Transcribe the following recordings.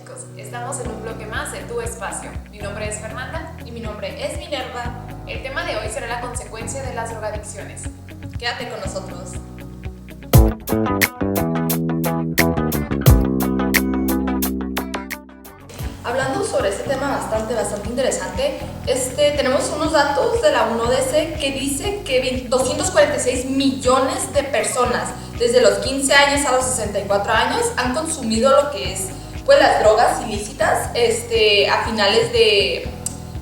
chicos, estamos en un bloque más de Tu Espacio. Mi nombre es Fernanda y mi nombre es Minerva. El tema de hoy será la consecuencia de las drogadicciones. Quédate con nosotros. Hablando sobre este tema bastante interesante, tenemos unos datos de la UNODC que dice que 246 millones de personas desde los 15 años a los 64 años han consumido lo que es pues las drogas ilícitas a finales de,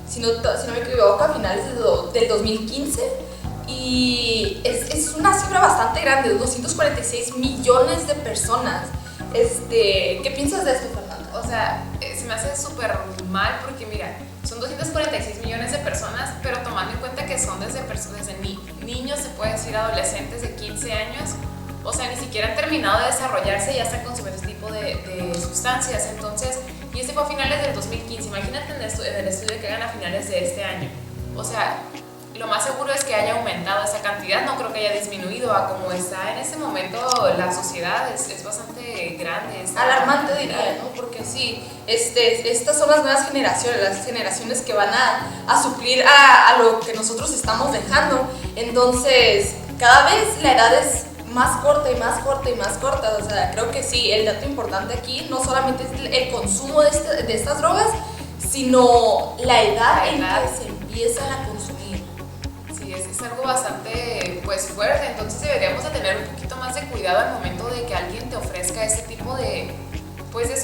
si no me equivoco, a finales del 2015, y es una cifra bastante grande, 246 millones de personas. ¿Qué piensas de esto, Fernanda? O sea, se me hace súper mal porque mira, son 246 millones de personas, pero tomando en cuenta que son desde niños, se puede decir adolescentes de 15 años, o sea, ni siquiera han terminado de desarrollarse y ya están consumiendo este tipo de sustancias. Entonces, y este fue a finales del 2015, imagínate en el estudio que hagan a finales de este año. O sea, lo más seguro es que haya aumentado esa cantidad, no creo que haya disminuido a como está en este momento la sociedad, es bastante grande. Alarmante diría, ¿no? Porque sí, estas son las nuevas generaciones, las generaciones que van a suplir a lo que nosotros estamos dejando. Entonces, cada vez la edad es más corta y más corta y más corta. O sea, creo que sí, el dato importante aquí no solamente es el consumo de estas drogas, sino la edad en que se empiezan a consumir. Sí, es algo bastante pues fuerte, entonces deberíamos de tener un poquito más de cuidado al momento de que alguien te ofrezca ese tipo de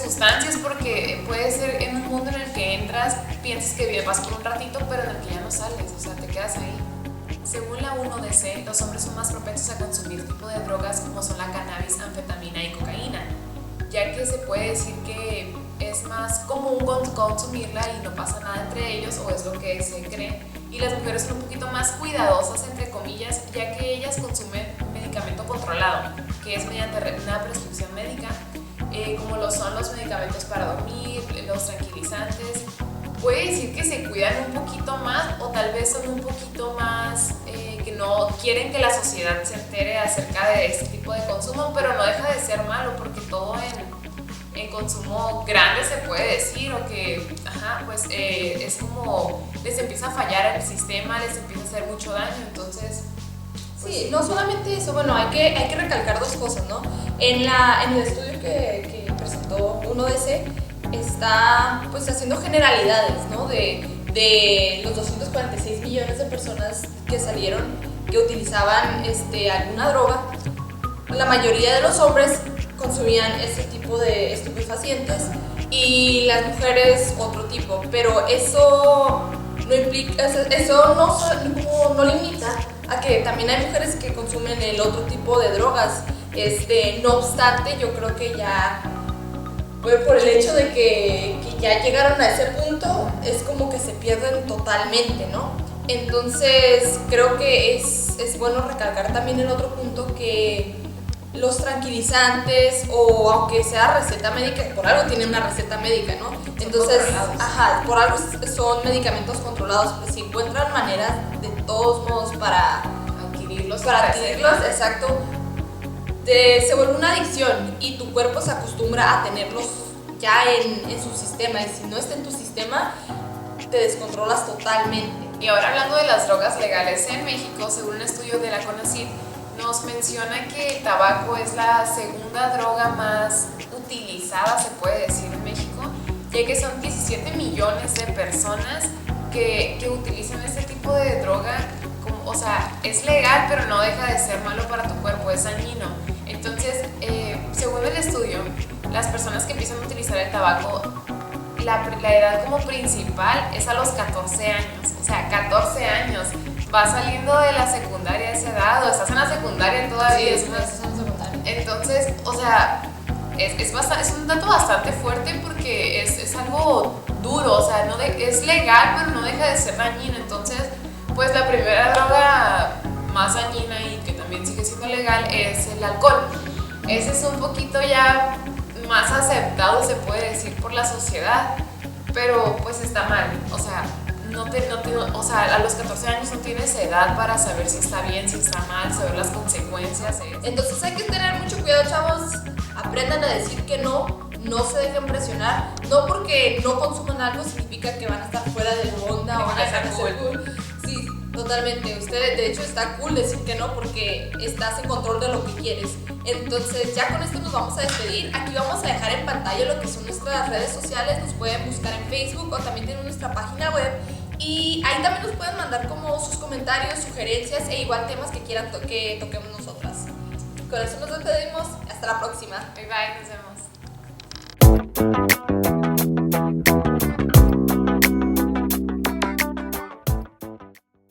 sustancias, porque puede ser en un mundo en el que entras, piensas que vas por un ratito, pero en el que ya no sales, o sea, te quedas ahí. Según la UNODC, los hombres son más propensos a consumir tipo de drogas como son la cannabis, anfetamina y cocaína, ya que se puede decir que es más común consumirla y no pasa nada entre ellos, o es lo que se cree, y las mujeres son un poquito más cuidadosas, entre comillas, ya que ellas consumen medicamento controlado, que es mediante una prescripción médica, como lo son los medicamentos para dormir, los tranquilizantes. Puede decir que se cuidan un poquito más, o tal vez son un poquito más que no quieren que la sociedad se entere acerca de este tipo de consumo, pero no deja de ser malo, porque todo en consumo grande se puede decir, o que es como les empieza a fallar el sistema, les empieza a hacer mucho daño. Entonces pues, sí, no solamente eso, bueno, hay que recalcar dos cosas, ¿no? En el estudio que presentó UNODC está pues haciendo generalidades, ¿no? De los 246 millones de personas que salieron, que utilizaban alguna droga. La mayoría de los hombres consumían ese tipo de estupefacientes y las mujeres otro tipo, pero eso no implica, eso no limita a que también hay mujeres que consumen el otro tipo de drogas. No obstante, yo creo que ya por el hecho de que ya llegaron a ese punto, es como que se pierden totalmente, ¿no? Entonces creo que es bueno recalcar también el otro punto, que los tranquilizantes, o aunque sea receta médica, por algo tienen una receta médica, ¿no? Entonces, por algo son medicamentos controlados, pues si encuentran maneras de todos modos para adquirirlos, exacto, se vuelve una adicción y tu cuerpo se acostumbra a tenerlos ya en su sistema, y si no está en tu sistema, te descontrolas totalmente. Y ahora hablando de las drogas legales en México, según un estudio de la CONACYT, nos menciona que el tabaco es la segunda droga más utilizada, se puede decir, en México, ya que son 17 millones de personas que utilizan este tipo de droga. O sea, es legal, pero no deja de ser malo para tu cuerpo, es dañino. Entonces, según el estudio, las personas que empiezan a utilizar el tabaco, la edad como principal es a los 14 años. O sea, 14 años. Vas saliendo de la secundaria a esa edad, o estás en la secundaria todavía. Sí, estás en la secundaria. Entonces, o sea, es un dato bastante fuerte, porque es algo duro. O sea, es legal, pero no deja de ser dañino. Entonces, pues la primera droga más dañina, y que también sigue siendo legal, es el alcohol. Ese es un poquito ya más aceptado, se puede decir, por la sociedad, pero pues está mal. O sea, a los 14 años no tienes edad para saber si está bien, si está mal, saber las consecuencias. Entonces hay que tener mucho cuidado, chavos. Aprendan a decir que no no se dejen presionar, no porque no consuman algo significa que van a estar fuera de la onda o van a ser cool. Sí, totalmente. Usted, de hecho, está cool decir que no porque estás en control de lo que quieres. Entonces, ya con esto nos vamos a despedir. Aquí vamos a dejar en pantalla lo que son nuestras redes sociales. Nos pueden buscar en Facebook o también tienen nuestra página web. Y ahí también nos pueden mandar como sus comentarios, sugerencias e igual temas que quieran que toquemos nosotras. Con eso nos despedimos. Hasta la próxima. Bye bye, nos vemos.